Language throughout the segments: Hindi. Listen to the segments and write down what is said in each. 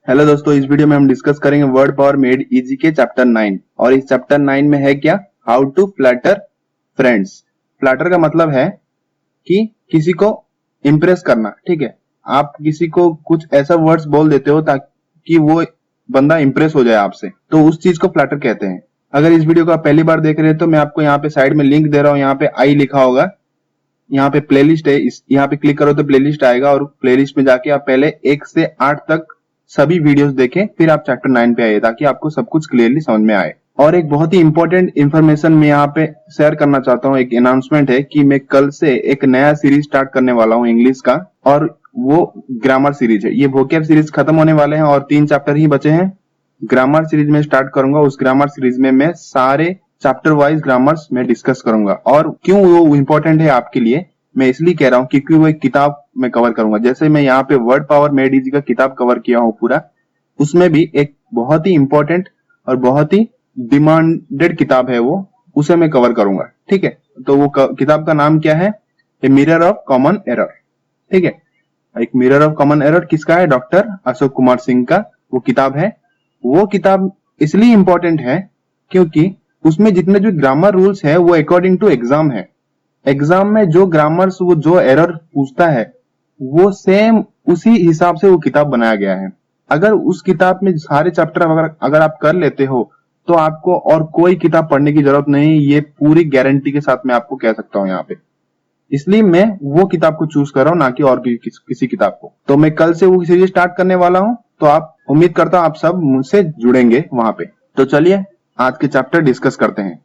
हेलो दोस्तों, इस वीडियो में हम डिस्कस करेंगे वर्ड पावर मेड इजी के चैप्टर 9। और इस चैप्टर 9 में है क्या, how to flatter friends. Flatter का मतलब है कि किसी को इम्प्रेस करना। ठीक है, आप किसी को कुछ ऐसा वर्ड्स बोल देते हो ताकि वो बंदा इम्प्रेस हो जाए आपसे, तो उस चीज को फ्लैटर कहते हैं। अगर इस वीडियो को आप पहली बार देख रहे हैं तो मैं आपको यहाँ पे साइड में लिंक दे रहा हूँ, यहाँ पे आई लिखा होगा, यहाँ पे प्लेलिस्ट है, यहाँ पे क्लिक करो तो प्लेलिस्ट आएगा और प्लेलिस्ट में जाके आप पहले 1 से 8 तक सभी वीडियोस देखें, फिर आप चैप्टर 9 पे आइए ताकि आपको सब कुछ क्लियरली समझ में आए। और एक बहुत ही इंपॉर्टेंट इन्फॉर्मेशन मैं यहाँ पे शेयर करना चाहता हूँ। एक अनाउंसमेंट है कि मैं कल से एक नया सीरीज स्टार्ट करने वाला हूँ इंग्लिश का, और वो ग्रामर सीरीज है। ये वोकैब सीरीज खत्म होने वाले हैं और 3 चैप्टर ही बचे हैं। ग्रामर सीरीज में स्टार्ट करूंगा। उस ग्रामर सीरीज में मैं सारे चैप्टर वाइज ग्रामर्स में डिस्कस करूंगा। और क्यों वो इंपॉर्टेंट है आपके लिए, मैं इसलिए कह रहा हूँ क्योंकि वो एक किताब में कवर करूंगा। जैसे मैं यहाँ पे वर्ड पावर मेड इजी का किताब कवर किया हूँ पूरा, उसमें भी एक बहुत ही इंपॉर्टेंट और बहुत ही डिमांडेड किताब है वो, उसे मैं कवर करूंगा। ठीक है, तो वो किताब का नाम क्या है, a mirror of common error. ठीक है, एक मिरर ऑफ कॉमन एरर किसका है, डॉक्टर अशोक कुमार सिंह का वो किताब है। वो किताब इसलिए इंपॉर्टेंट है क्योंकि उसमें जितने जो ग्रामर रूल्स है वो अकॉर्डिंग टू एग्जाम है। एग्जाम में जो ग्रामर्स वो जो एरर पूछता है वो सेम उसी हिसाब से वो किताब बनाया गया है। अगर उस किताब में सारे चैप्टर अगर आप कर लेते हो तो आपको और कोई किताब पढ़ने की जरूरत नहीं, ये पूरी गारंटी के साथ मैं आपको कह सकता हूँ यहाँ पे। इसलिए मैं वो किताब को चूज कर रहा हूँ, ना कि और किसी किताब को। तो मैं कल से वो सीरीज स्टार्ट करने वाला हूँ, तो आप उम्मीद करता हूँ आप सब मुझसे जुड़ेंगे वहां पे। तो चलिए आज के चैप्टर डिस्कस करते हैं।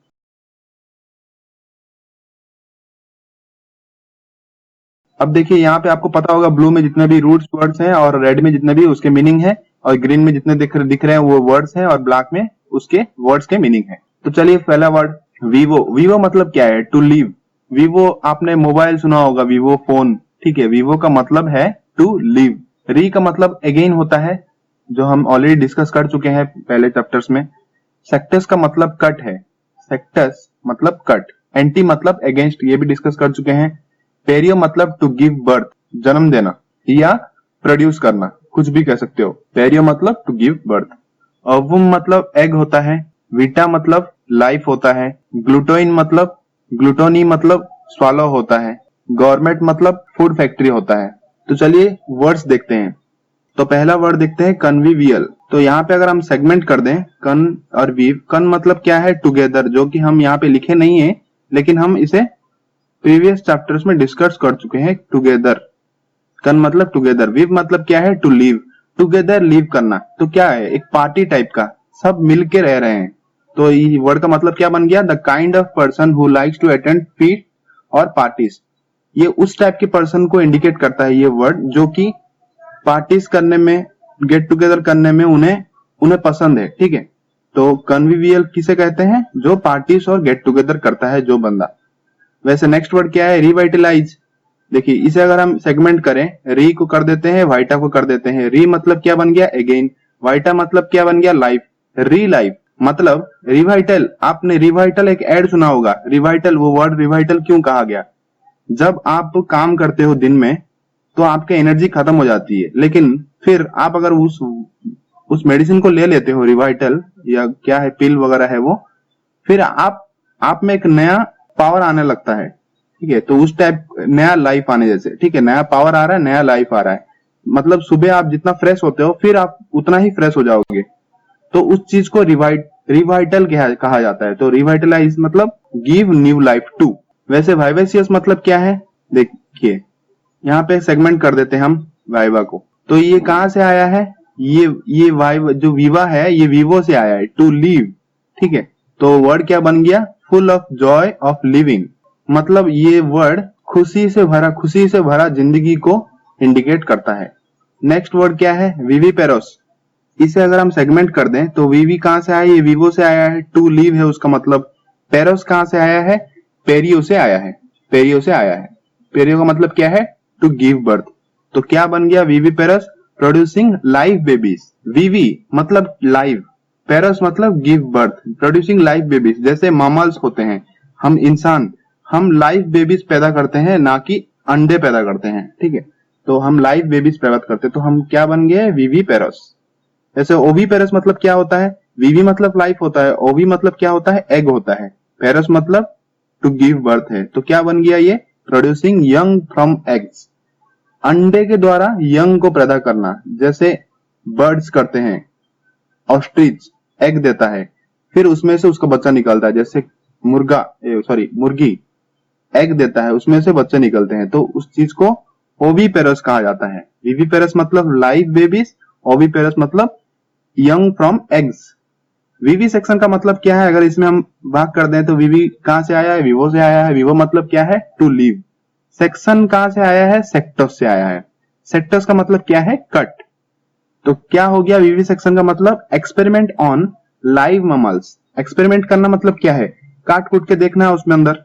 अब देखिए यहाँ पे आपको पता होगा ब्लू में जितने भी रूट्स वर्ड्स हैं और रेड में जितने भी उसके मीनिंग है, और ग्रीन में जितने दिख रहे हैं वो वर्ड्स हैं, और ब्लैक में उसके वर्ड्स के मीनिंग है। तो चलिए पहला वर्ड वीवो। वीवो मतलब क्या है, टू लीव। वीवो आपने मोबाइल सुना होगा, वीवो फोन। ठीक है, वीवो का मतलब है टू लीव। री का मतलब अगेन होता है, जो हम ऑलरेडी डिस्कस कर चुके हैं पहले चैप्टर्स में। सेक्टस का मतलब कट है, सेक्टस मतलब कट। एंटी मतलब अगेंस्ट, ये भी डिस्कस कर चुके हैं। पेरियो मतलब टू गिव बर्थ, जन्म देना या प्रोड्यूस करना, कुछ भी कह सकते हो। पेरियो मतलब टू गिव बर्थ। ओवम मतलब एग होता है। विटा मतलब लाइफ होता है। ग्लूटोनी मतलब स्वालो होता है। गवर्नमेंट मतलब फूड फैक्ट्री होता है। तो चलिए वर्ड्स देखते हैं। तो पहला वर्ड देखते हैं कन्विवियल। तो यहाँ पे अगर हम सेगमेंट कर दें कन और वीव, कन मतलब क्या है, टुगेदर, जो कि हम यहाँ पे लिखे नहीं है लेकिन हम इसे प्रीवियस चैप्टर्स में डिस्कस कर चुके हैं। टुगेदर, कन मतलब टुगेदर। विव मतलब क्या है, टू लिव। टुगेदर लिव करना, तो क्या है, एक पार्टी टाइप का, सब मिलके रह रहे हैं। तो ये वर्ड का मतलब क्या बन गया, the kind of person who likes to attend feast और पार्टीज। ये उस टाइप के पर्सन को इंडिकेट करता है ये वर्ड, जो कि पार्टीज करने में, गेट टुगेदर करने में उन्हें पसंद है। ठीक है, तो कन्विवियल किसे कहते हैं, जो पार्टीज और गेट टुगेदर करता है जो बंदा। वैसे नेक्स्ट वर्ड क्या है, रिवाइटलाइज। देखिए इसे अगर हम सेगमेंट करें, री को कर देते हैं, वाइटा को कर देते हैं। री मतलब क्या बन गया, अगेन। वाइटा मतलब क्या बन गया, लाइफ। री लाइफ मतलब रिवाइटल। आपने रिवाइटल एक एड सुना होगा। रिवाइटल, वो वर्ड रिवाइटल क्यों कहा गया, जब आप काम करते हो दिन में तो आपकी एनर्जी खत्म हो जाती है, लेकिन फिर आप अगर उस मेडिसिन को ले लेते हो, रिवाइटल या क्या है, पिल वगैरह है वो, फिर आप में एक नया पावर आने लगता है। ठीक है, तो उस टाइप नया लाइफ आने जैसे। ठीक है, नया पावर आ रहा है, नया लाइफ आ रहा है। मतलब सुबह आप जितना फ्रेश होते हो फिर आप उतना ही फ्रेश हो जाओगे, तो उस चीज को रिवाइटल कहा जाता है। तो रिवाइटलाइज मतलब गिव न्यू लाइफ टू। वैसे वाइवेसियस मतलब क्या है, देखिए यहाँ पे सेगमेंट कर देते हैं हम वाइवा को। तो ये कहां से आया है, ये वाइवा जो वीवा है ये वीवो से आया है, टू लीव। ठीक है, तो वर्ड क्या बन गया, full of Joy of living. मतलब ये वर्ड खुशी से भरा जिंदगी को इंडिकेट करता है। नेक्स्ट वर्ड क्या है, विवीपेरोस। इसे अगर हम सेगमेंट कर दें तो वीवी कहां से आया, ये वीवो से आया है। टू लीव है उसका मतलब। पेरोस कहां से आया है, पेरियो से आया है। पेरियो से आया है। पेरियो का मतलब क्या है, टू गिव बर्थ। तो क्या बन गया, विवीपेरस प्रोड्यूसिंग लाइव बेबीज। विवी मतलब लाइव, पेरस मतलब give birth, producing live babies. जैसे मामल्स होते हैं, हम इंसान, हम लाइव बेबीज पैदा करते हैं, ना कि अंडे पैदा करते हैं। ठीक है, तो हम लाइव बेबीज पैदा करते हैं, तो हम क्या बन गए, विवी पेरस। जैसे ओवी-पेरस मतलब क्या होता है, वीवी मतलब लाइफ होता है, ओवी मतलब क्या होता है, एग होता है, पेरस मतलब टू गिव बर्थ है। तो क्या बन गया ये, प्रोड्यूसिंग यंग फ्रॉम एग्स, अंडे के द्वारा यंग को पैदा करना, जैसे बर्ड्स करते हैं। ऑस्ट्रिच एग देता है, फिर उसमें से उसका बच्चा निकलता है, जैसे मुर्गी एग देता है, उसमें से बच्चे निकलते हैं, तो उस चीज को ओवीपेरस कहा जाता है। विवीपेरस मतलब लाइव बेबीज, ओवीपेरस मतलब यंग फ्रॉम एग्स। वीवी सेक्शन का मतलब क्या है, अगर इसमें हम बात कर दें तो वीवी कहां से आया है, विवो से आया है। विवो मतलब क्या है, टू लीव। सेक्शन कहां से आया है, सेक्टस से आया है। सेक्टस का मतलब क्या है, कट। तो क्या हो गया वीवी सेक्शन का मतलब, एक्सपेरिमेंट ऑन लाइव ममल्स। एक्सपेरिमेंट करना मतलब क्या है, काट कूट के देखना है उसमें अंदर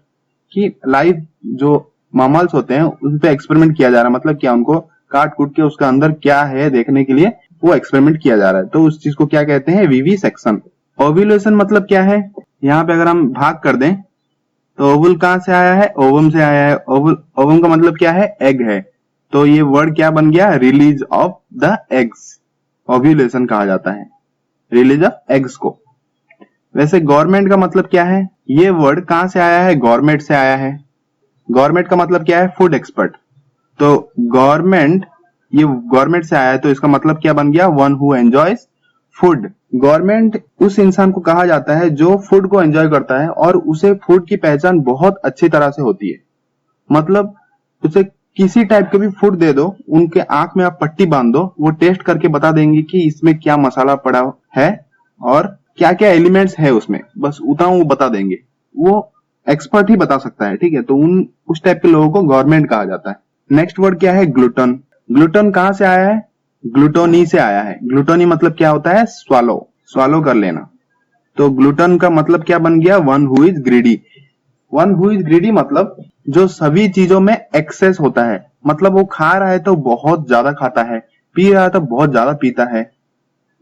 कि लाइव जो ममल्स होते हैं उन पे एक्सपेरिमेंट किया जा रहा है। मतलब क्या, उनको काट कूट के उसका अंदर क्या है देखने के लिए वो एक्सपेरिमेंट किया जा रहा है, तो उस चीज को क्या कहते हैं, वीवी सेक्शन। ओव्यूलेशन मतलब क्या है, यहाँ पे अगर हम भाग कर दें तो ओवुल कहां से आया है, ओवम से आया है। ओवम का मतलब क्या है, एग है। तो ये वर्ड क्या बन गया, release of the eggs, ovulation कहा जाता है, रिलीज ऑफ एग्स को। वैसे गवर्नमेंट का मतलब क्या है, ये वर्ड कहां से आया है, गवर्नमेंट से आया है। गवर्नमेंट का मतलब क्या है, फूड एक्सपर्ट। तो गवर्नमेंट, ये गवर्नमेंट से आया है, तो इसका मतलब क्या बन गया, one who enjoys food. Government उस इंसान को कहा जाता है जो फूड को एंजॉय करता है और उसे फूड की पहचान बहुत अच्छी तरह से होती है। मतलब उसे किसी टाइप के भी फूड दे दो, उनके आंख में आप पट्टी बांध दो, वो टेस्ट करके बता देंगे कि इसमें क्या मसाला पड़ा है और क्या क्या एलिमेंट्स है उसमें, बस उतना वो बता देंगे। वो एक्सपर्ट ही बता सकता है, ठीक है। तो उस टाइप के लोगों को गवर्नमेंट कहा जाता है। नेक्स्ट वर्ड क्या है, ग्लूटन। ग्लूटन कहां से आया है, ग्लूटोनी से आया है। ग्लूटोनी मतलब क्या होता है, स्वालो कर लेना। तो ग्लूटन का मतलब क्या बन गया, one who is greedy. One who is greedy मतलब जो सभी चीजों में एक्सेस होता है। मतलब वो खा रहा है तो बहुत ज्यादा खाता है, पी रहा है तो बहुत ज्यादा पीता है,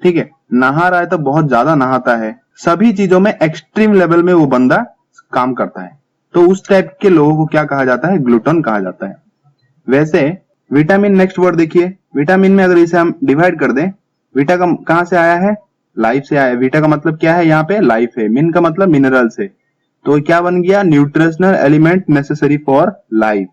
ठीक है, नहा रहा है तो बहुत ज्यादा नहाता है। सभी चीजों में एक्सट्रीम लेवल में वो बंदा काम करता है। तो उस टाइप के लोगों को क्या कहा जाता है, ग्लूटन कहा जाता है। वैसे विटामिन, नेक्स्ट वर्ड देखिए। विटामिन में अगर इसे हम डिवाइड कर दें, विटा का कहां से आया है, लाइफ से आया है। विटा का मतलब क्या है, यहाँ पे लाइफ है। मिन का मतलब मिनरल से। तो क्या बन गया, nutritional element necessary for life,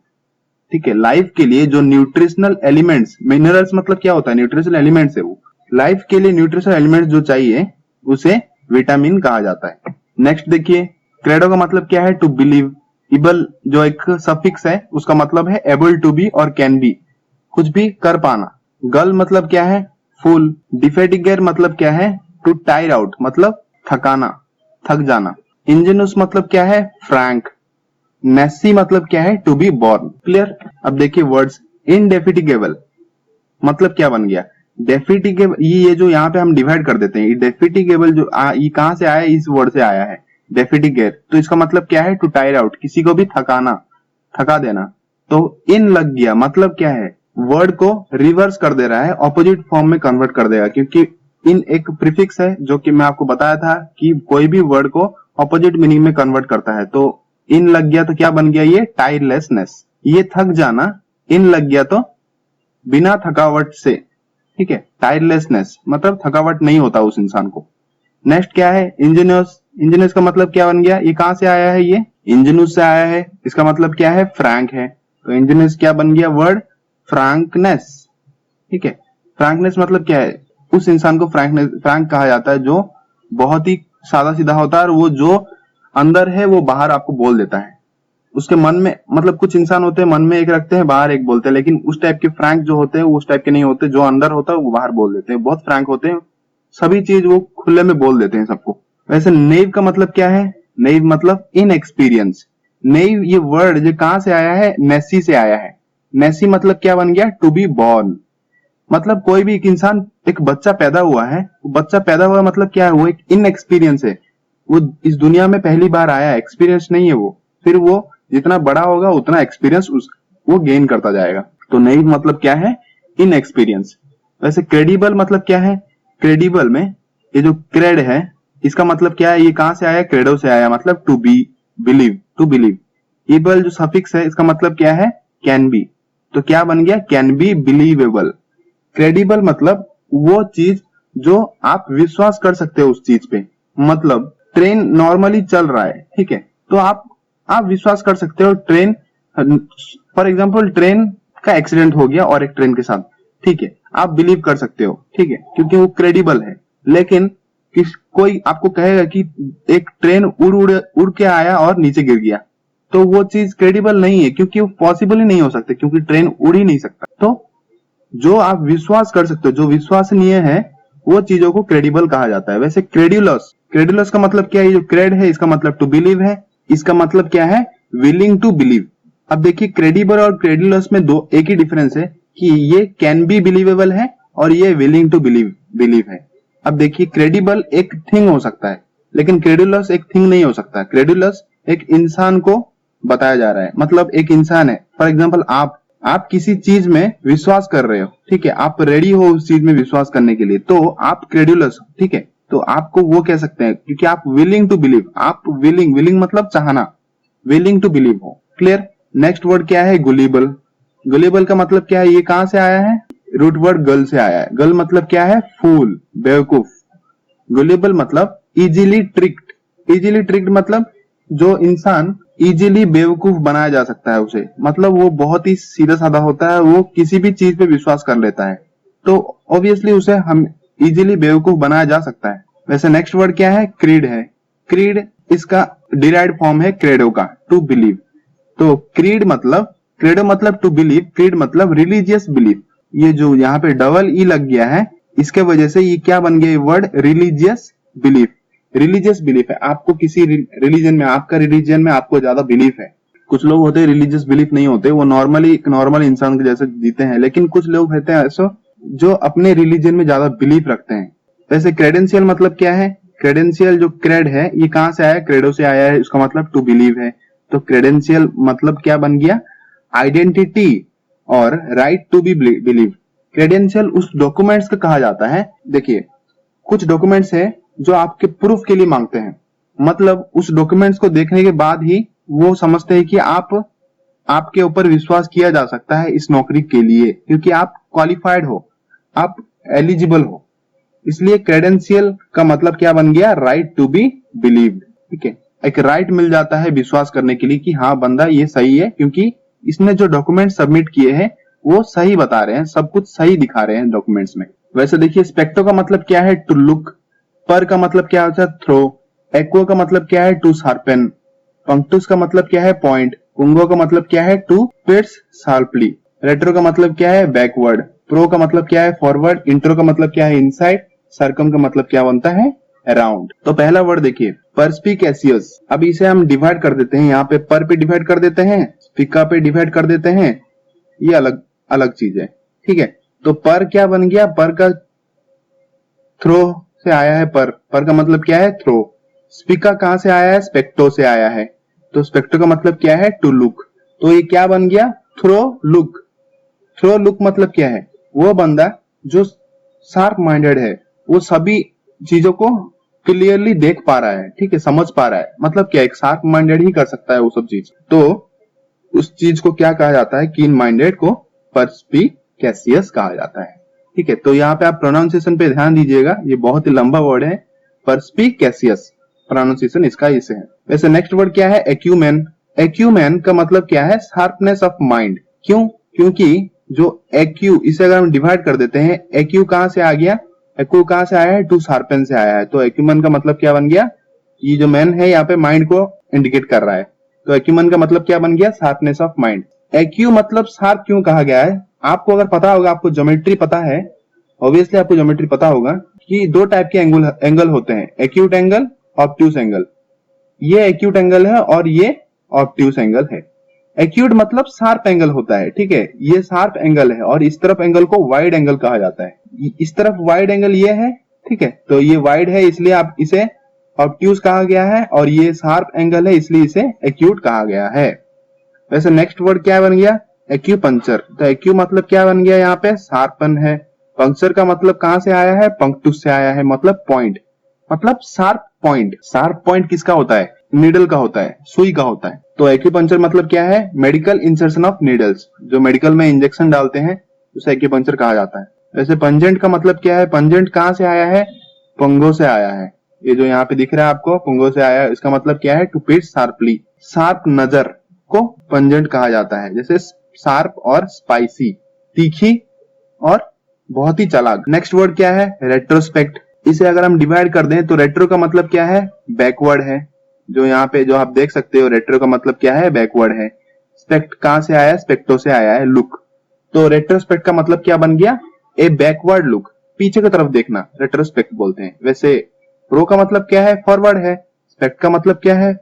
ठीक है। लाइफ के लिए जो न्यूट्रिशनल एलिमेंट्स, मिनरल्स मतलब क्या होता है, न्यूट्रिशनल एलिमेंट्स है वो। लाइफ के लिए न्यूट्रिशनल एलिमेंट्स जो चाहिए उसे विटामिन कहा जाता है। नेक्स्ट देखिए, क्रेडो का मतलब क्या है, टू बिलीव। इबल जो एक सफिक्स है उसका मतलब है एबल टू बी और कैन बी, कुछ भी कर पाना। गल मतलब क्या है, फुल। डिफेटिगेर मतलब क्या है, टू टायर आउट मतलब थकाना, थक जाना। इंजेनुस मतलब क्या है, फ्रैंक। नेसी मतलब क्या है, टू बी बॉर्न। क्लियर। अब देखिए वर्ड्स, इनडेफिटिगेबल मतलब क्या बन गया, डेफिटिगेबल। ये जो यहाँ पे हम डिवाइड कर देते हैं, डेफिटिगेबल जो ये कहां से आया है, इस वर्ड से आया है, डेफिटिगेर। तो इसका मतलब क्या है, टू टायर आउट, किसी को भी थकाना, थका देना। तो इन लग गया मतलब क्या है, वर्ड को रिवर्स कर दे रहा है, ऑपोजिट फॉर्म में कन्वर्ट कर देगा, क्योंकि इन एक प्रीफिक्स है जो कि मैं आपको बताया था कि कोई भी वर्ड को ऑपोजिट मीनिंग में कन्वर्ट करता है। तो इन लग गया तो क्या बन गया, ये टायरलेसनेस। ये थक जाना, इन लग गया तो बिना थकावट से, ठीक है। टायरलेसनेस मतलब थकावट नहीं होता उस इंसान को। नेक्स्ट क्या है, इंजीनियस। इंजीनियस का मतलब क्या बन गया, ये कहां से आया है, ये इंजीनियस से आया है। इसका मतलब क्या है, फ्रैंक है। तो इंजीनियस क्या बन गया, वर्ड फ्रैंकनेस, ठीक है। फ्रैंकनेस मतलब क्या है, उस इंसान को फ्रैंक कहा जाता है जो बहुत ही सादा सीधा होता है और वो जो अंदर है वो बाहर आपको बोल देता है। उसके मन में, मतलब कुछ इंसान होते हैं मन में एक रखते हैं बाहर एक बोलते हैं, लेकिन उस टाइप के फ्रैंक जो होते हैं उस टाइप के नहीं होते। जो अंदर होता है वो बाहर बोल देते हैं, बहुत फ्रैंक होते हैं, सभी चीज वो खुले में बोल देते हैं सबको। वैसे नेव का मतलब क्या है, नेव मतलब इनएक्सपीरियंस। नेव ये वर्ड जो कहां से आया है, नेसी से आया है। नेसी मतलब क्या बन गया, टू बी बॉर्न। मतलब कोई भी एक इंसान, एक बच्चा पैदा हुआ है, बच्चा पैदा हुआ मतलब क्या है, वो एक इनएक्सपीरियंस है, वो इस दुनिया में पहली बार आया है, एक्सपीरियंस नहीं है वो। फिर वो जितना बड़ा होगा उतना एक्सपीरियंस वो गेन करता जाएगा। तो नई मतलब क्या है, इनएक्सपीरियंस। वैसे क्रेडिबल मतलब क्या है, क्रेडिबल में ये जो क्रेड है इसका मतलब क्या है, ये कहां से आया, क्रेडो से आया, मतलब to be, believe, to believe. Able जो सफिक्स है इसका मतलब क्या है, कैन बी। तो क्या बन गया, कैन बी बिलीवेबल। क्रेडिबल मतलब वो चीज जो आप विश्वास कर सकते हो उस चीज पे। मतलब ट्रेन नॉर्मली चल रहा है, ठीक है, तो आप विश्वास कर सकते हो ट्रेन, फॉर एग्जाम्पल ट्रेन का एक्सीडेंट हो गया और एक ट्रेन के साथ, ठीक है, आप बिलीव कर सकते हो, ठीक है, क्योंकि वो क्रेडिबल है। लेकिन कोई आपको कहेगा कि एक ट्रेन उड़ के आया और नीचे गिर गया, तो वो चीज क्रेडिबल नहीं है, क्योंकि वो पॉसिबल ही नहीं हो सकता, क्योंकि ट्रेन उड़ ही नहीं सकता। तो जो आप विश्वास कर सकते हो, जो विश्वसनीय है, वो चीजों को क्रेडिबल कहा जाता है। वैसे क्रेडुलस का मतलब क्या है? जो क्रेड है इसका मतलब टू बिलीव है, इसका मतलब क्या है? Willing to believe. अब देखिए क्रेडिबल और क्रेडुलस में एक ही डिफरेंस है कि ये कैन बी बिलीवेबल है और ये विलिंग टू बिलीव है। अब देखिए क्रेडिबल एक थिंग हो सकता है, लेकिन क्रेडुलस एक थिंग नहीं हो सकता। क्रेडुलस एक इंसान को बताया जा रहा है, मतलब एक इंसान है। फॉर एग्जाम्पल आप किसी चीज में विश्वास कर रहे हो, ठीक है, आप रेडी हो उस चीज में विश्वास करने के लिए, तो आप क्रेडुलस हो, ठीक है, तो आपको वो कह सकते हैं, क्योंकि आप विलिंग टू बिलीव, आप विलिंग मतलब चाहना, विलिंग टू बिलीव हो। क्लियर? नेक्स्ट वर्ड क्या है? गुलिबल। गुलिबल का मतलब क्या है? ये कहां से आया है? रूट वर्ड गल से आया है। गल मतलब क्या है? फूल, बेवकूफ। गुलिबल मतलब इजीली ट्रिक्ड। इजीली ट्रिक्ड मतलब जो इंसान इजीली बेवकूफ बनाया जा सकता है उसे, मतलब वो बहुत ही सीधा साधा होता है, वो किसी भी चीज पे विश्वास कर लेता है, तो ऑब्वियसली उसे हम इजीली बेवकूफ बनाया जा सकता है। वैसे नेक्स्ट वर्ड क्या है? क्रीड है। क्रीड इसका डिराइव्ड फॉर्म है क्रेडो का, टू बिलीव। तो क्रेडो मतलब टू बिलीव, क्रीड मतलब रिलीजियस बिलीफ। ये जो यहाँ पे डबल ई लग गया है, इसके वजह से ये क्या बन गया? ये word religious belief. Religious belief है, आपको किसी रिलीजन में, आपका रिलीजन में आपको ज्यादा बिलीफ है। कुछ लोग होते हैं रिलीजियस बिलीफ नहीं होते, वो नॉर्मल इंसान के जैसे जीते हैं, लेकिन कुछ लोग रहते हैं ऐसे जो अपने रिलीजन में ज्यादा बिलीफ रखते हैं। वैसे क्रेडेंशियल मतलब क्या है? क्रेडेंशियल जो क्रेड है ये कहां से आया? क्रेडो से आया है, उसका मतलब टू बिलीव है। तो क्रेडेंशियल मतलब क्या बन गया? आइडेंटिटी और right to be believe. Credential उस डॉक्यूमेंट्स का कहा जाता है, देखिए कुछ डॉक्यूमेंट्स है जो आपके प्रूफ के लिए मांगते हैं, मतलब उस डॉक्यूमेंट्स को देखने के बाद ही वो समझते हैं कि आपके ऊपर विश्वास किया जा सकता है इस नौकरी के लिए, क्योंकि आप क्वालिफाइड हो, आप एलिजिबल हो। इसलिए क्रेडेंशियल का मतलब क्या बन गया? Right to be believed. ठीक है, एक राइट मिल जाता है विश्वास करने के लिए कि हाँ बंदा ये सही है, क्योंकि इसने जो डॉक्यूमेंट सबमिट किए हैं वो सही बता रहे हैं, सब कुछ सही दिखा रहे हैं डॉक्यूमेंट्स में। वैसे देखिए स्पेक्टो का मतलब क्या है? To look. पर का मतलब क्या होता है? थ्रो। एक्वो का मतलब क्या है? To sharpen. पंक्टुस का मतलब क्या है? पॉइंट। उंगो का मतलब क्या है? To पिट्स sharply. रेट्रो का मतलब क्या है? बैकवर्ड। प्रो का मतलब क्या है? फॉरवर्ड। इंट्रो का मतलब क्या है? इनसाइड। सरकम का मतलब क्या बनता है? अराउंड। तो पहला वर्ड देखिए परस्पिकेशियस। अब इसे हम डिवाइड कर देते हैं, यहाँ पे पर पे डिवाइड कर देते हैं, स्पिका पे डिवाइड कर देते हैं, ये अलग अलग चीज है। ठीक है, तो पर क्या बन गया? पर का थ्रो से आया है, पर का मतलब क्या है? थ्रो। स्पिका कहां से आया है? स्पेक्टो से आया है, तो स्पेक्टो का मतलब क्या है? To look. तो ये क्या बन गया? Throw look. थ्रो लुक मतलब क्या है? वो बंदा जो शार्प माइंडेड है, वो सभी चीजों को क्लियरली देख पा रहा है, ठीक है, समझ पा रहा है। मतलब क्या, एक शार्प माइंडेड ही कर सकता है वो सब चीज। तो उस चीज को क्या कहा जाता है? कीन माइंडेड को परस्पिकेशियस कहा जाता है। ठीक है, तो यहाँ पे आप प्रोनाउंसिएशन पे ध्यान दीजिएगा, ये बहुत ही लंबा वर्ड है, परस्पिकेशियस प्रोनाउंसिएशन इसका इसे है। वैसे नेक्स्ट वर्ड क्या है? एक्यूमेन। एक्यूमेन का मतलब क्या है? Sharpness of mind. क्यों? क्योंकि जो एक्यू, इसे अगर हम डिवाइड कर देते हैं, एक्यू कहां से आ गया? एक्यू कहां से आया है? टू शार्पन से आया है, तो एक्यूमेन का मतलब क्या बन गया? ये जो मैन है यहाँ पे माइंड को इंडिकेट कर रहा है, तो एक्यूमेन का मतलब क्या बन गया? Sharpness of mind. एक्यू मतलब शार्प क्यों कहा गया है? आपको अगर पता होगा, आपको ज्योमेट्री पता है, ऑब्वियसली आपको ज्योमेट्री पता होगा कि दो टाइप के एंगल होते हैं, एक्यूट एंगल, ऑब्ट्यूस एंगल। ये एक्यूट एंगल है और ये ऑब्ट्यूस एंगल है। एक्यूट मतलब शार्प एंगल होता है, ठीक है, ये शार्प एंगल है, और इस तरफ एंगल को वाइड एंगल कहा जाता है। इस तरफ वाइड एंगल ये है, ठीक है, तो ये वाइड है इसलिए आप इसे ऑब्ट्यूस कहा गया है, और ये शार्प एंगल है इसलिए इसे एक्यूट कहा गया है। वैसे नेक्स्ट वर्ड क्या बन गया? एक्यूपंक्चर। तो एक्यू मतलब क्या बन गया? यहाँ पे शार्पन है। पंक्चर का मतलब कहां से आया है? पंक्टुस से आया है, मतलब पॉइंट, मतलब शार्प पॉइंट। शार्प पॉइंट किसका होता है? नीडल का होता है, सुई का होता है। तो एक्यूपंक्चर मतलब क्या है? Medical insertion of needles. जो मेडिकल में इंजेक्शन डालते हैं उसे एक्यूपंक्चर कहा जाता है। वैसे पंजेंट का मतलब क्या है? पंजेंट कहाँ से आया है? पंगो से आया है। ये जो यहाँ पे दिख रहा है आपको, पंगो से आया है। इसका मतलब क्या है? टू पिट शार्पली, शार्प नजर को पंजेंट कहा जाता है। जैसे शार्प और स्पाइसी, तीखी और बहुत ही चालाक। नेक्स्ट वर्ड क्या है? रेट्रोस्पेक्ट। इसे अगर हम डिवाइड कर दें तो रेट्रो का मतलब क्या है? बैकवर्ड है। जो यहाँ पे जो आप देख सकते हो, रेट्रो का मतलब क्या है? बैकवर्ड है। स्पेक्ट कहां से आया है? स्पेक्टो से आया है, लुक। तो रेट्रोस्पेक्ट का मतलब क्या बन गया? ए बैकवर्ड लुक, पीछे की तरफ देखना, रेट्रोस्पेक्ट बोलते हैं। वैसे प्रो का मतलब क्या है? फॉरवर्ड है। स्पेक्ट का मतलब क्या है?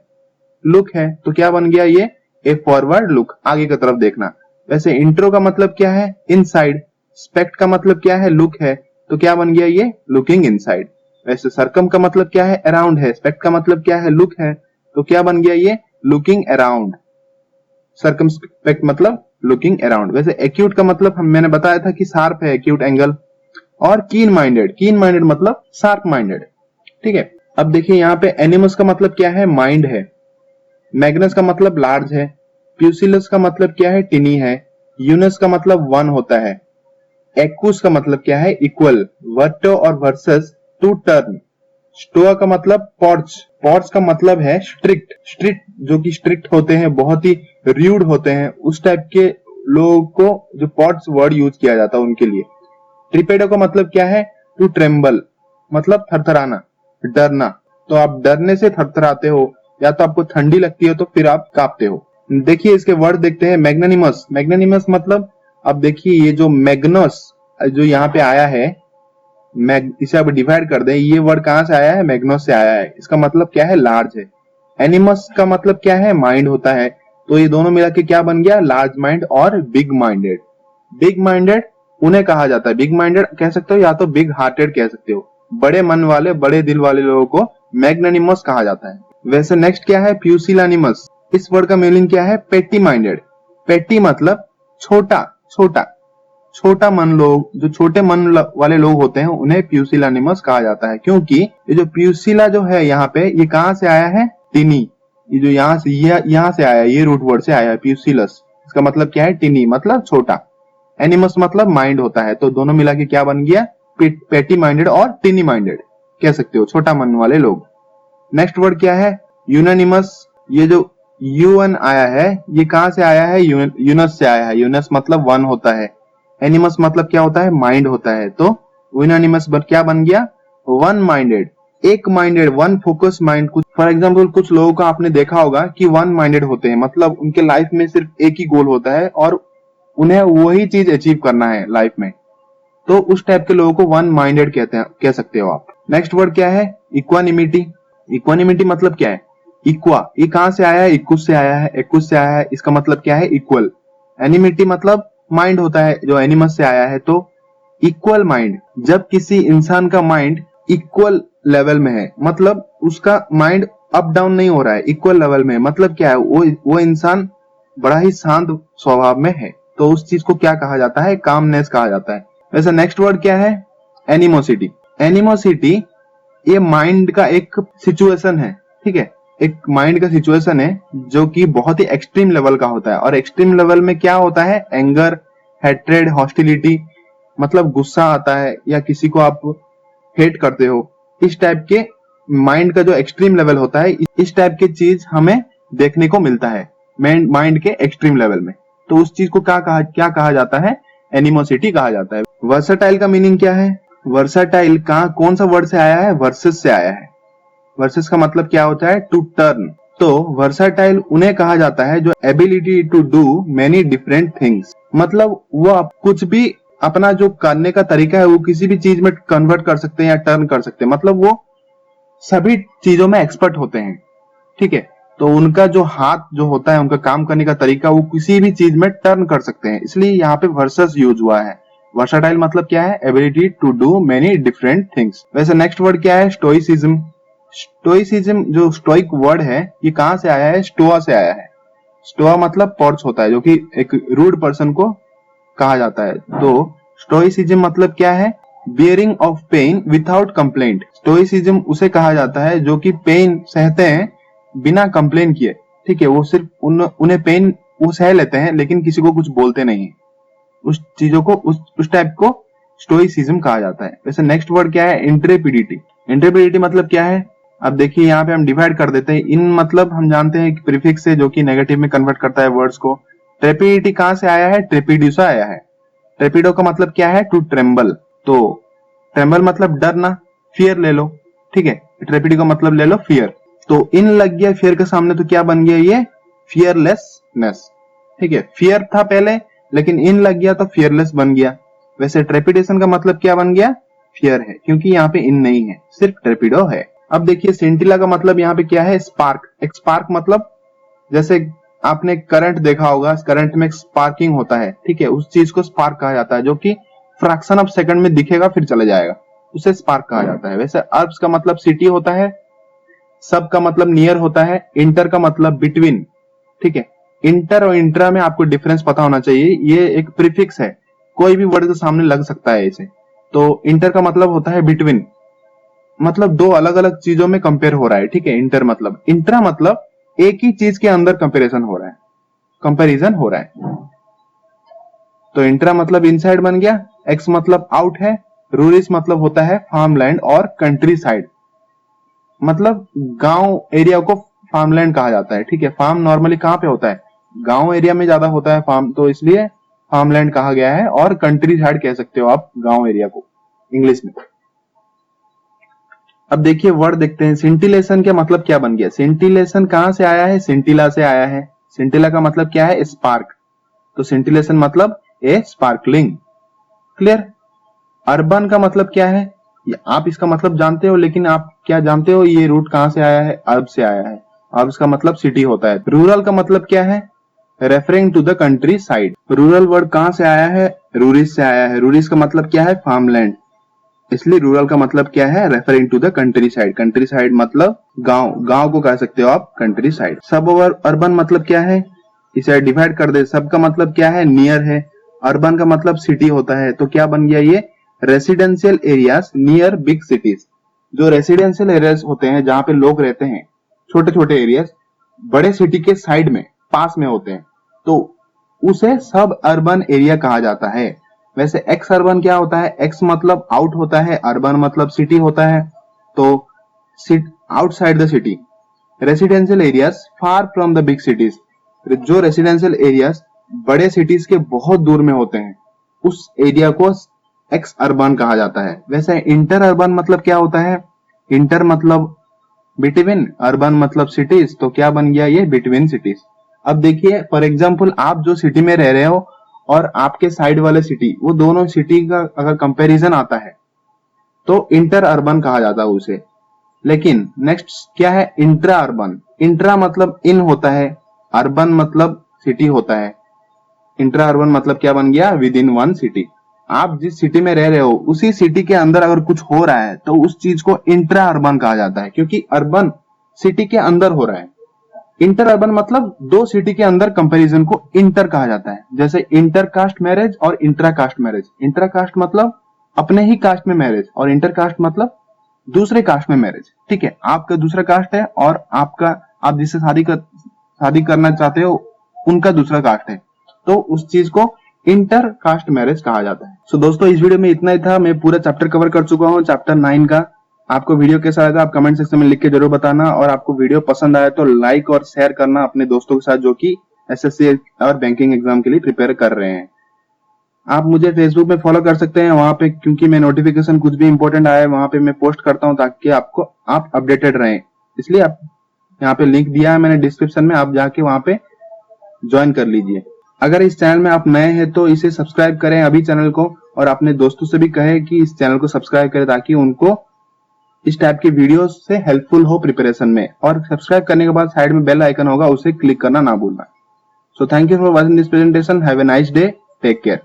लुक है। तो क्या बन गया ये? ए फॉरवर्ड लुक, आगे की तरफ देखना। वैसे इंट्रो का मतलब क्या है? इनसाइड। स्पेक्ट का मतलब क्या है? लुक है। तो क्या बन गया ये? Looking inside. वैसे सरकम का मतलब क्या है? अराउंड है। स्पेक्ट का मतलब क्या है? लुक है। तो क्या बन गया ये? Looking around. सरकमस्पेक्ट मतलब लुकिंग अराउंड। वैसे एक्यूट का मतलब मैंने बताया था कि शार्प है, एक्यूट एंगल। और कीन माइंडेड, कीन माइंडेड मतलब शार्प माइंडेड। ठीक है, अब देखिए यहाँ पे एनिमस का मतलब क्या है? माइंड है। मैग्नस का मतलब लार्ज है। प्यूसिलस का मतलब क्या है? टिनी है। यूनस का मतलब वन होता है। एक्वस का मतलब क्या है? इक्वल। वर्टो और वर्सस, टू टर्न। स्टोआ का मतलब पॉर्च। पॉर्च का मतलब है स्ट्रिक्ट। स्ट्रिक्ट जो कि स्ट्रिक्ट होते हैं, बहुत ही र्यूड होते हैं, उस टाइप के लोगों को जो पॉर्च वर्ड यूज किया जाता है उनके लिए। ट्रिपेडो का मतलब क्या है? टू ट्रेम्बल, मतलब थरथराना, डरना। तो आप डरने से थरथराते हो, या तो आपको ठंडी लगती है तो फिर आप कांपते हो। देखिए इसके वर्ड देखते हैं। मैग्नानिमस, मैग्नानिमस मतलब, अब देखिए ये जो मैग्नस जो यहाँ पे आया है, इसे अब डिवाइड कर दें, ये वर्ड कहां से आया है? मैग्नस से आया है। इसका मतलब क्या है? लार्ज है। एनिमस का मतलब क्या है? माइंड होता है। तो ये दोनों मिला के क्या बन गया? लार्ज माइंड और बिग माइंडेड। बिग माइंडेड उन्हें कहा जाता है, बिग माइंडेड कह सकते हो या तो बिग हार्टेड कह सकते हो। बड़े मन वाले, बड़े दिल वाले लोगों को मैग्नानिमस कहा जाता है। वैसे नेक्स्ट क्या है? प्यूसिलानिमस। इस वर्ड का मीनिंग क्या है? पेटी माइंडेड। पेटी मतलब छोटा, छोटा, छोटा मन लोग, जो छोटे मन वाले लोग होते हैं उन्हें प्यूसिलानिमस कहा जाता है। क्योंकि ये जो प्यूसिला जो है यहाँ पे, ये कहां से आया है? टिनी। ये जो यहाँ से आया है, ये रूट वर्ड से आया है प्यूसिलस। इसका मतलब क्या है? टिनी मतलब छोटा। एनिमस मतलब माइंड होता है। तो दोनों मिला के क्या बन गया? पेटी माइंडेड और टिनी माइंडेड कह सकते हो, छोटा मन वाले लोग। नेक्स्ट वर्ड क्या है? यूनानिमस। ये जो यूएन आया है, ये कहां से आया है? यूनस से आया है। यूनस मतलब वन होता है। एनिमस मतलब क्या होता है? माइंड होता है। तो यूनानिमस क्या बन गया? वन माइंडेड, एक माइंडेड, वन फोकस माइंड। कुछ फॉर एग्जाम्पल कुछ लोगों को आपने देखा होगा कि वन माइंडेड होते हैं, मतलब उनके लाइफ में सिर्फ एक ही गोल होता है और उन्हें वही चीज अचीव करना है लाइफ में। तो उस टाइप के लोगों को वन माइंडेड कहते हैं, कह सकते हो आप। नेक्स्ट वर्ड क्या है? इक्वानिमिटी। इक्वानिमिटी मतलब क्या है? इक्वा, ये कहां से आया है? इक्वस से आया है। इक्वस से आया है, इसका मतलब क्या है? इक्वल। एनिमिटी मतलब माइंड होता है, जो एनिमस से आया है। तो इक्वल माइंड, जब किसी इंसान का माइंड इक्वल लेवल में है, मतलब उसका माइंड अप डाउन नहीं हो रहा है, इक्वल लेवल में, मतलब क्या है? वो इंसान बड़ा ही शांत स्वभाव में है। तो उस चीज को क्या कहा जाता है? कामनेस कहा जाता है। वैसे नेक्स्ट वर्ड क्या है? एनिमोसिटी। एनिमोसिटी ये माइंड का एक सिचुएशन है। ठीक है, एक माइंड का सिचुएशन है जो कि बहुत ही एक्सट्रीम लेवल का होता है। और एक्सट्रीम लेवल में क्या होता है? एंगर, हेट्रेड, हॉस्टिलिटी, मतलब गुस्सा आता है या किसी को आप हेट करते हो। इस टाइप के माइंड का जो एक्सट्रीम लेवल होता है, इस टाइप की चीज हमें देखने को मिलता है माइंड के एक्सट्रीम लेवल में। तो उस चीज को क्या कहा जाता है? एनिमोसिटी कहा जाता है। वर्सेटाइल का मीनिंग क्या है? वर्सेटाइल कौन सा वर्ड से आया है? वर्सेस से आया है। वर्सेस का मतलब क्या होता है? To turn. तो वर्सेटाइल उन्हें कहा जाता है जो ability to do many different things, मतलब वो कुछ भी अपना जो करने का तरीका है वो किसी भी चीज में कन्वर्ट कर सकते हैं या टर्न कर सकते हैं, मतलब वो सभी चीजों में एक्सपर्ट होते हैं। ठीक है, तो उनका जो हाथ जो होता है, उनका काम करने का तरीका, वो किसी भी चीज में टर्न कर सकते हैं, इसलिए यहाँ पे वर्सेस यूज हुआ है। वर्सेटाइल मतलब क्या है? Ability to do many different things. वैसे नेक्स्ट वर्ड क्या है? स्टोइसिज्म। स्टोइसिज्म जो स्टोइक वर्ड है, ये कहां से आया है? स्टोआ से आया है। स्टोआ मतलब पॉर्च होता है, जो कि एक रूड पर्सन को कहा जाता है। तो स्टोइसिज्म मतलब क्या है? Bearing of pain without complaint. Stoicism उसे कहा जाता है जो कि पेन सहते हैं बिना कंप्लेन किए। ठीक है, वो सिर्फ उन्हें पेन वो सह लेते हैं लेकिन किसी को कुछ बोलते नहीं। उस चीजों को उस टाइप को स्टोइसिज्म कहा जाता है। वैसे नेक्स्ट वर्ड क्या है, इंट्रेपिडिटी। इंट्रेपिडिटी मतलब क्या है, अब देखिए यहाँ पे हम डिवाइड कर देते हैं। इन मतलब हम जानते हैं प्रीफिक्स है जो कि नेगेटिव में कन्वर्ट करता है वर्ड्स को। ट्रेपिडिटी कहां से आया है, ट्रेपिड्यूसा आया है। ट्रेपिडो का मतलब क्या है, टू ट्रेम्बल। तो ट्रेम्बल मतलब डरना, फियर ले लो, ठीक है। ट्रेपिडो का मतलब ले लो फियर। तो इन लग गया फियर के सामने, तो क्या बन गया ये, फियरलेसनेस, ठीक है। फियर था पहले लेकिन इन लग गया तो फियरलेस बन गया। वैसे ट्रेपिडेशन का मतलब क्या बन गया, फियर है, क्योंकि यहाँ पे इन नहीं है, सिर्फ ट्रेपिडो है। अब देखिए सेंटिला का मतलब यहाँ पे क्या है, स्पार्क। एक स्पार्क मतलब जैसे आपने करंट देखा होगा, करंट में स्पार्किंग होता है, ठीक है, उस चीज को स्पार्क कहा जाता है, जो कि फ्रैक्शन ऑफ सेकंड में दिखेगा फिर चला जाएगा, उसे स्पार्क कहा जाता है। वैसे अर्ब्स का मतलब सिटी होता है, सब का मतलब नियर होता है, इंटर का मतलब बिटवीन, ठीक है। इंटर और इंट्रा में आपको डिफरेंस पता होना चाहिए, ये एक प्रीफिक्स है, कोई भी वर्ड के सामने लग सकता है इसे। तो इंटर का मतलब होता है बिटवीन, मतलब दो अलग अलग चीजों में कंपेयर हो रहा है, ठीक है, इंटर मतलब। इंट्रा मतलब एक ही चीज के अंदर कंपैरिजन हो रहा है, कंपैरिजन हो रहा है। तो इंट्रा मतलब इनसाइड बन गया, एक्स मतलब आउट है, रूरिस मतलब होता है फार्मलैंड और कंट्री साइड, मतलब गांव एरिया को फार्मलैंड कहा जाता है, ठीक है। फार्म नॉर्मली कहां पे होता है, गांव एरिया में ज्यादा होता है फार्म, तो इसलिए फार्मलैंड कहा गया है, और कंट्री साइड कह सकते हो आप गांव एरिया को इंग्लिश में। अब देखिए वर्ड देखते हैं, सिंटिलेशन का मतलब क्या बन गया। सिंटिलेशन कहां से आया है, सिंटिला से आया है। सिंटिला का मतलब क्या है, स्पार्क। तो सिंटिलेशन मतलब ए स्पार्कलिंग, क्लियर। अर्बन का मतलब क्या है, आप इसका मतलब जानते हो, लेकिन आप क्या जानते हो ये रूट कहां से आया है, अर्ब से आया है। अर्ब का मतलब सिटी होता है। रूरल का मतलब क्या है, referring to the country side. Rural word कहां से आया है, रूरिस से आया है। रूरिस का मतलब क्या है, फार्मलैंड, इसलिए रूरल का मतलब क्या है, referring to the country side. Country side मतलब गांव, गांव को कह सकते हो आप country side. Suburban मतलब क्या है, इसे डिवाइड कर दे। सब का मतलब क्या है, नियर है। अर्बन का मतलब सिटी होता है, तो क्या बन गया ये, residential areas near big cities. जो रेसिडेंशियल एरियाज होते हैं जहां पे लोग रहते हैं, छोटे छोटे एरियाज बड़े सिटी के साइड में पास में होते हैं, तो उसे सब अर्बन एरिया कहा जाता है। वैसे एक्स अर्बन क्या होता है, एक्स मतलब आउट होता है, अर्बन मतलब सिटी होता है, तो outside the city. Residential areas far from the big cities, जो रेसिडेंशियल एरियाज बड़े सिटीज के बहुत दूर में होते हैं, उस एरिया को एक्स अर्बन कहा जाता है। वैसे इंटर अर्बन मतलब क्या होता है, इंटर मतलब बिटवीन, अर्बन मतलब सिटीज, तो क्या बन गया ये, बिटवीन सिटीज। अब देखिए फॉर एग्जांपल आप जो सिटी में रह रहे हो और आपके साइड वाले सिटी, वो दोनों सिटी का अगर कंपैरिजन आता है तो इंटर अर्बन कहा जाता है उसे। लेकिन नेक्स्ट क्या है, इंट्रा अर्बन। इंट्रा मतलब इन होता है, अर्बन मतलब सिटी होता है। इंट्रा अर्बन मतलब क्या बन गया, विद इन वन सिटी। आप जिस सिटी में रह रहे हो उसी सिटी के अंदर अगर कुछ हो रहा है तो उस चीज को इंट्रा अर्बन कहा जाता है, क्योंकि अर्बन सिटी के अंदर हो रहा है। इंटर अर्बन मतलब दो सिटी के अंदर कंपैरिजन को इंटर कहा जाता है। जैसे इंटर कास्ट मैरिज और intra caste marriage. Intra caste मतलब अपने ही कास्ट में मैरिज, और इंटर कास्ट मतलब दूसरे कास्ट में मैरिज, ठीक है। आपका दूसरा कास्ट है और आपका, आप जिससे शादी करना चाहते हो उनका दूसरा कास्ट है, तो उस चीज को इंटर कास्ट मैरिज कहा जाता है। सो दोस्तों इस वीडियो में इतना ही था, मैं पूरा चैप्टर कवर कर चुका हूँ, चैप्टर 9 का। आपको वीडियो कैसा लगा आप कमेंट सेक्शन में लिख के जरूर बताना, और आपको वीडियो पसंद आया तो लाइक और शेयर करना अपने दोस्तों के साथ जो कि एसएससी और बैंकिंग एग्जाम के लिए प्रिपेयर कर रहे हैं। आप मुझे फेसबुक में फॉलो कर सकते हैं, वहां पे क्योंकि मैं नोटिफिकेशन कुछ भी इंपॉर्टेंट आया है वहां पे मैं पोस्ट करता हूं, ताकि आप अपडेटेड रहें। इसलिए आप यहाँ पे लिंक दिया है मैंने डिस्क्रिप्शन में, आप जाके वहां पे ज्वाइन कर लीजिए। अगर इस चैनल में आप नए हैं तो इसे सब्सक्राइब करें अभी चैनल को, और अपने दोस्तों से भी कहें कि इस चैनल को सब्सक्राइब करें, ताकि उनको इस टाइप की वीडियो से हेल्पफुल हो प्रिपरेशन में। और सब्सक्राइब करने के बाद साइड में बेल आइकन होगा, उसे क्लिक करना ना भूलना। So thank you for watching this presentation, have a nice day, take care.